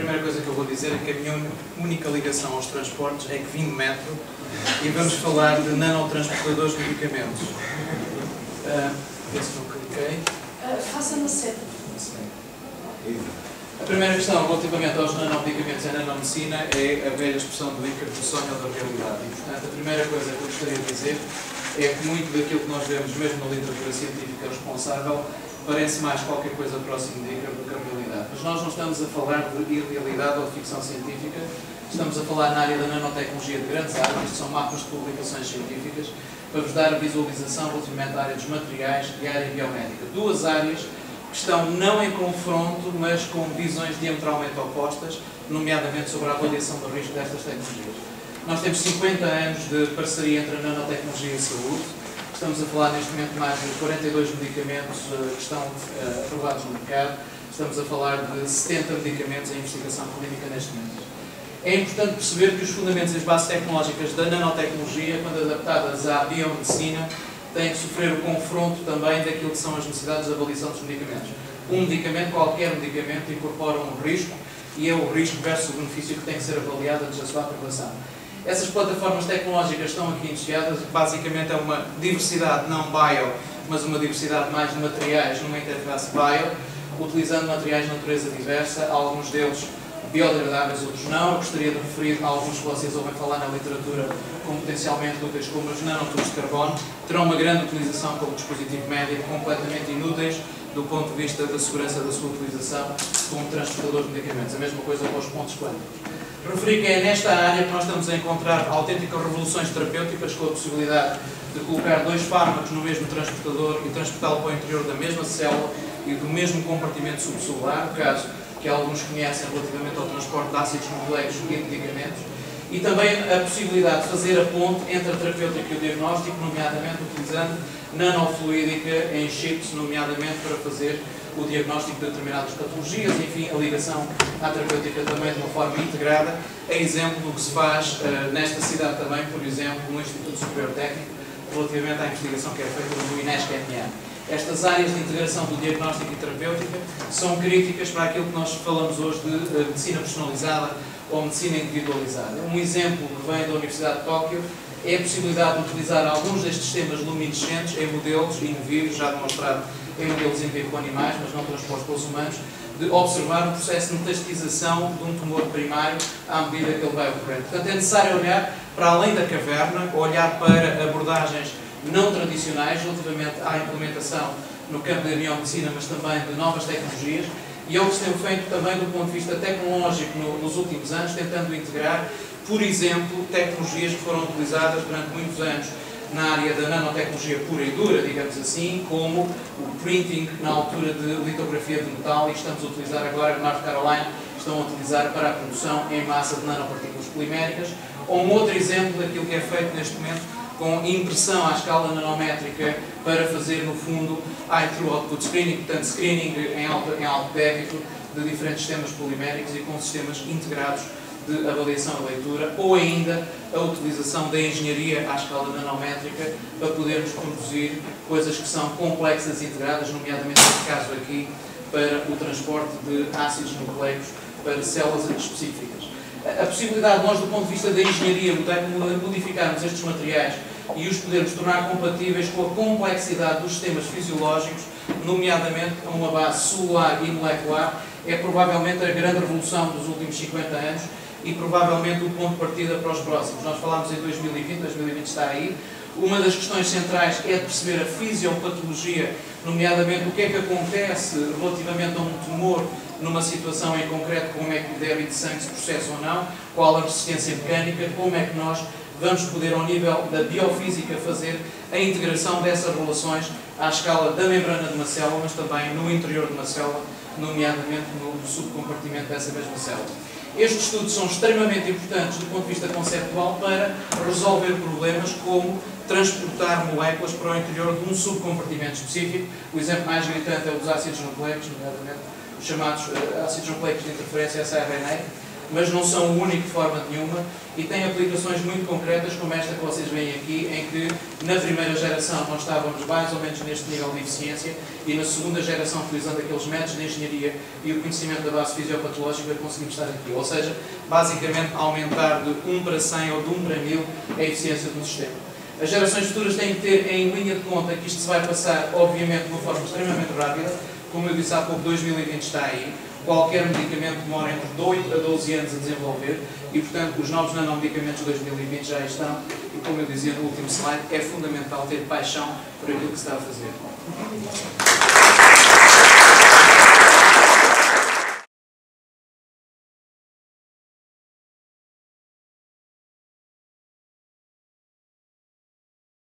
primeira coisa que eu vou dizer é que a minha única ligação aos transportes é que vim de metro e vamos falar de nanotransportadores de medicamentos. Esse não cliquei. Faça-me a seta. A primeira questão relativamente aos nanomedicamentos e nanomedicina é a velha expressão do Ícaro do sonho ou da realidade. E, portanto, a primeira coisa que eu gostaria de dizer é que muito daquilo que nós vemos, mesmo na literatura científica responsável, parece mais qualquer coisa próximo de Ícaro do que a realidade. Mas nós não estamos a falar de irrealidade ou de ficção científica, estamos a falar na área da nanotecnologia de grandes áreas, isto são mapas de publicações científicas, para vos dar a visualização relativamente à área dos materiais e à área biomédica. Duas áreas que estão não em confronto, mas com visões diametralmente opostas, nomeadamente sobre a avaliação do risco destas tecnologias. Nós temos 50 anos de parceria entre a nanotecnologia e a saúde. Estamos a falar neste momento de mais de 42 medicamentos que estão aprovados no mercado. Estamos a falar de 70 medicamentos em investigação clínica neste momento. É importante perceber que os fundamentos e as bases tecnológicas da nanotecnologia, quando adaptadas à biomedicina, têm que sofrer o confronto também daquilo que são as necessidades de avaliação dos medicamentos. Um medicamento, qualquer medicamento, incorpora um risco e é o risco versus o benefício que tem que ser avaliado antes da sua aprovação. Essas plataformas tecnológicas estão aqui iniciadas, basicamente é uma diversidade não bio, mas uma diversidade mais de materiais numa interface bio, utilizando materiais de natureza diversa, alguns deles biodegradáveis, outros não. Eu gostaria de referir a alguns que vocês ouvem falar na literatura como potencialmente úteis, como os nanotubos de carbono, terão uma grande utilização como dispositivo médico, completamente inúteis do ponto de vista da segurança da sua utilização como transportador de medicamentos. A mesma coisa para os pontos quânticos. Referi que é nesta área que nós estamos a encontrar autênticas revoluções terapêuticas com a possibilidade de colocar dois fármacos no mesmo transportador e transportá-lo para o interior da mesma célula e do mesmo compartimento subcelular, no caso que alguns conhecem relativamente ao transporte de ácidos nucleicos e de medicamentos, e também a possibilidade de fazer a ponte entre a terapêutica e o diagnóstico, nomeadamente utilizando nanofluídica em chips, nomeadamente para fazer o diagnóstico de determinadas patologias, enfim, a ligação à terapêutica também de uma forma integrada, é exemplo do que se faz nesta cidade também, por exemplo, no Instituto Superior Técnico, relativamente à investigação que é feita no INESC-MA. Estas áreas de integração do diagnóstico e terapêutica são críticas para aquilo que nós falamos hoje de medicina personalizada ou medicina individualizada. Um exemplo que vem da Universidade de Tóquio é a possibilidade de utilizar alguns destes sistemas luminescentes em modelos in vivo, já demonstrado em modelos in vivo com animais, mas não transpostos pelos humanos, de observar o processo de metastatização de um tumor primário à medida que ele vai ocorrendo. Portanto, é necessário olhar para além da caverna, olhar para abordagens não tradicionais relativamente à implementação no campo da biomedicina, mas também de novas tecnologias, e é o que se tem feito também do ponto de vista tecnológico nos últimos anos, tentando integrar, por exemplo, tecnologias que foram utilizadas durante muitos anos na área da nanotecnologia pura e dura, digamos assim, como o printing na altura de litografia de metal, e que estamos a utilizar agora em North Carolina, estão a utilizar para a produção em massa de nanopartículas poliméricas, ou um outro exemplo daquilo que é feito neste momento com impressão à escala nanométrica para fazer, no fundo, high-through output screening, portanto, screening em alto débito de diferentes sistemas poliméricos e com sistemas integrados de avaliação e leitura, ou ainda a utilização da engenharia à escala nanométrica para podermos produzir coisas que são complexas e integradas, nomeadamente neste caso aqui, para o transporte de ácidos nucleicos para células específicas. A possibilidade de nós, do ponto de vista da engenharia, modificarmos estes materiais e os podermos tornar compatíveis com a complexidade dos sistemas fisiológicos, nomeadamente a uma base celular e molecular, é provavelmente a grande revolução dos últimos 50 anos e provavelmente o ponto de partida para os próximos. Nós falámos em 2020 está aí. Uma das questões centrais é de perceber a fisiopatologia, nomeadamente o que é que acontece relativamente a um tumor numa situação em concreto, como é que o débito de sangue se processa ou não, qual a resistência mecânica, como é que nós vamos poder, ao nível da biofísica, fazer a integração dessas relações à escala da membrana de uma célula, mas também no interior de uma célula, nomeadamente no subcompartimento dessa mesma célula. Estes estudos são extremamente importantes do ponto de vista conceptual para resolver problemas como transportar moléculas para o interior de um subcompartimento específico. O exemplo mais gritante é o dos ácidos nucleicos, nomeadamente os chamados ácidos nucleicos de interferência siRNA, mas não são o único de forma nenhuma e têm aplicações muito concretas, como esta que vocês veem aqui, em que na primeira geração nós estávamos mais ou menos neste nível de eficiência e na segunda geração, utilizando aqueles métodos de engenharia e o conhecimento da base fisiopatológica, conseguimos estar aqui. Ou seja, basicamente aumentar de 1 para 100 ou de 1 para 1000 a eficiência do sistema. As gerações futuras têm que ter em linha de conta que isto se vai passar, obviamente, de uma forma extremamente rápida. Como eu disse há pouco, 2020 está aí. Qualquer medicamento demora entre 8 a 12 anos a desenvolver e, portanto, os novos nanomedicamentos de 2020 já estão. E, como eu dizia no último slide, é fundamental ter paixão por aquilo que se está a fazer.